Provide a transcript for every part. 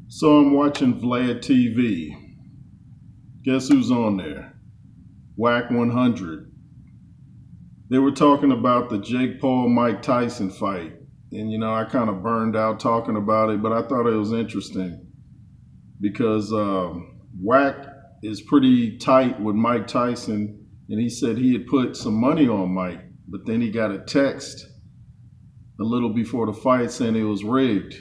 So I'm watching Vlad TV. Guess who's on there? Wack 100. They were talking about the Jake Paul Mike Tyson fight. And I kind of burned out talking about it, but I thought it was interesting because Wack is pretty tight with Mike Tyson. And he said he had put some money on Mike, but then he got a text a little before the fight saying it was rigged.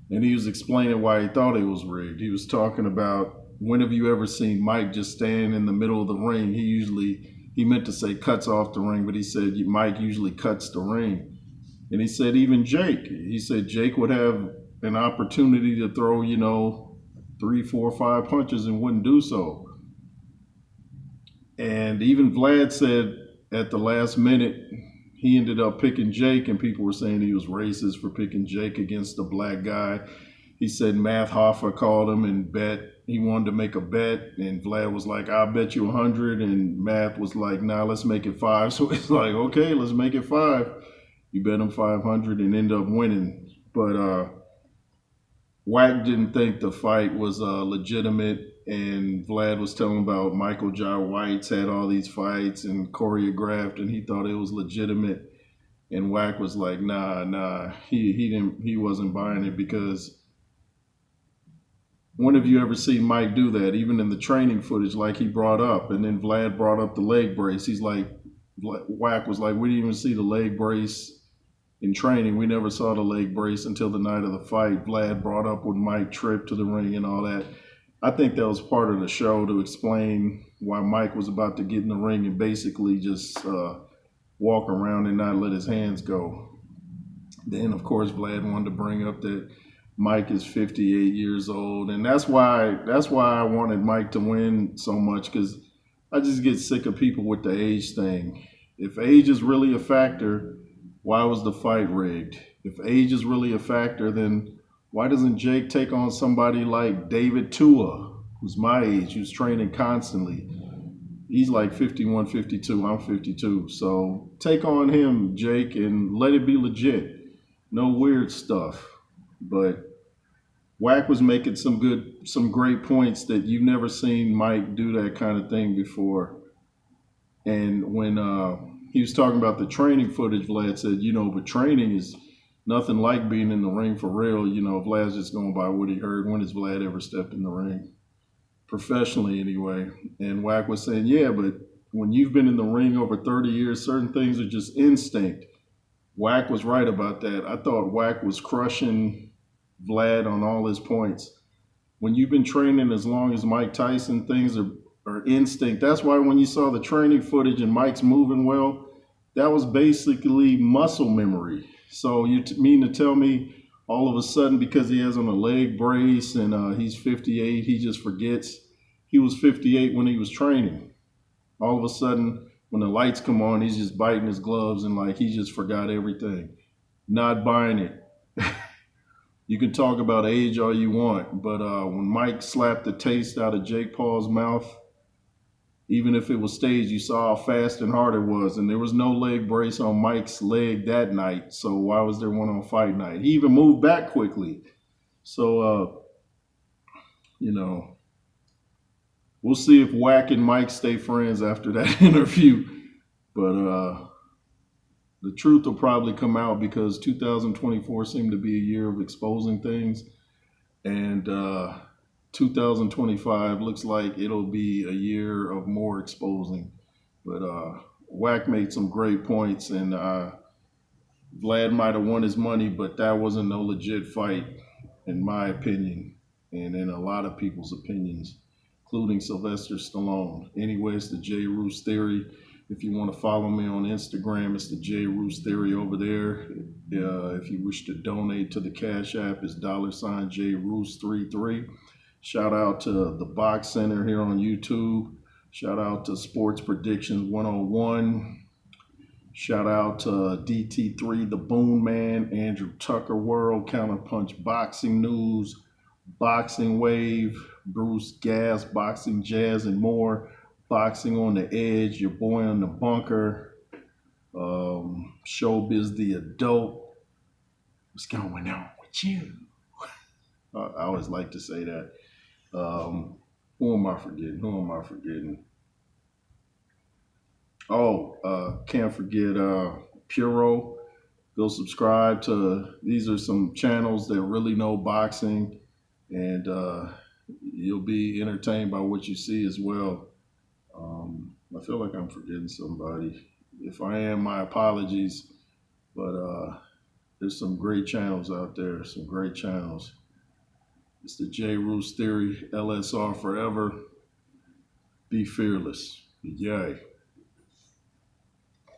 And he was explaining why he thought it was rigged. He was talking about, when have you ever seen Mike just stand in the middle of the ring? He meant to say cuts off the ring, but he said Mike usually cuts the ring. And he said even Jake, he said Jake would have an opportunity to throw, three, four, five punches and wouldn't do so. And even Vlad said at the last minute, he ended up picking Jake, and people were saying he was racist for picking Jake against a black guy. He said Math Hoffa called him and bet. He wanted to make a bet, and Vlad was like, "I'll bet you 100," and Math was like, "Nah, let's make it 5." So it's like, okay, let's make it 5. He bet him 500 and ended up winning. But Wack didn't think the fight was legitimate, and Vlad was telling about Michael Jai White's had all these fights and choreographed, and he thought it was legitimate. And Wack was like, nah, he wasn't buying it because when have you ever seen Mike do that? Even in the training footage, like he brought up, and then Vlad brought up the leg brace. He's like, Wack was like, we didn't even see the leg brace in training. We never saw the leg brace until the night of the fight. Vlad brought up when Mike tripped to the ring and all that. I think that was part of the show to explain why Mike was about to get in the ring and basically just walk around and not let his hands go. Then, of course, Vlad wanted to bring up that Mike is 58 years old, and that's why I wanted Mike to win so much, because I just get sick of people with the age thing. If age is really a factor, why was the fight rigged? If age is really a factor, then why doesn't Jake take on somebody like David Tua, who's my age, who's training constantly? He's like 51, 52. I'm 52. So take on him, Jake, and let it be legit. No weird stuff. But Wack was making some great points that you've never seen Mike do that kind of thing before. And when he was talking about the training footage, Vlad said, but training is nothing like being in the ring for real. Vlad's just going by what he heard. When has Vlad ever stepped in the ring? Professionally, anyway. And Wack was saying, yeah, but when you've been in the ring over 30 years, certain things are just instinct. Wack was right about that. I thought Wack was crushing Vlad on all his points. When you've been training as long as Mike Tyson, things are instinct. That's why when you saw the training footage and Mike's moving well, that was basically muscle memory. So you mean to tell me all of a sudden, because he has on a leg brace and he's 58, he just forgets he was 58 when he was training? All of a sudden, when the lights come on, he's just biting his gloves and like he just forgot everything. Not buying it. You can talk about age all you want, but when Mike slapped the taste out of Jake Paul's mouth, even if it was staged, you saw how fast and hard it was. And there was no leg brace on Mike's leg that night. So why was there one on fight night? He even moved back quickly. So, we'll see if Wack and Mike stay friends after that interview. But the truth will probably come out, because 2024 seemed to be a year of exposing things. And 2025 looks like it'll be a year of more exposing. But Wack made some great points, and Vlad might have won his money, but that wasn't no legit fight, in my opinion, and in a lot of people's opinions, including Sylvester Stallone. Anyway, it's the J. Roos Theory. If you want to follow me on Instagram, it's the J. Roos Theory over there. If you wish to donate to the Cash App, it's $J Roos 33. Shout out to the Box Center here on YouTube. Shout out to Sports Predictions 101. Shout out to DT3, the Boom Man, Andrew Tucker World, Counterpunch Boxing News, Boxing Wave, Bruce Gas, Boxing Jazz, and more. Boxing on the Edge, your boy on the bunker, Showbiz the Adult. What's going on with you? I always like to say that. Who am I forgetting? Who am I forgetting? Oh, can't forget Puro. Go subscribe to. These are some channels that really know boxing, and you'll be entertained by what you see as well. I feel like I'm forgetting somebody. If I am, my apologies. But there's some great channels out there. Some great channels. It's the J. Roos Theory, LSR Forever. Be fearless. Yay.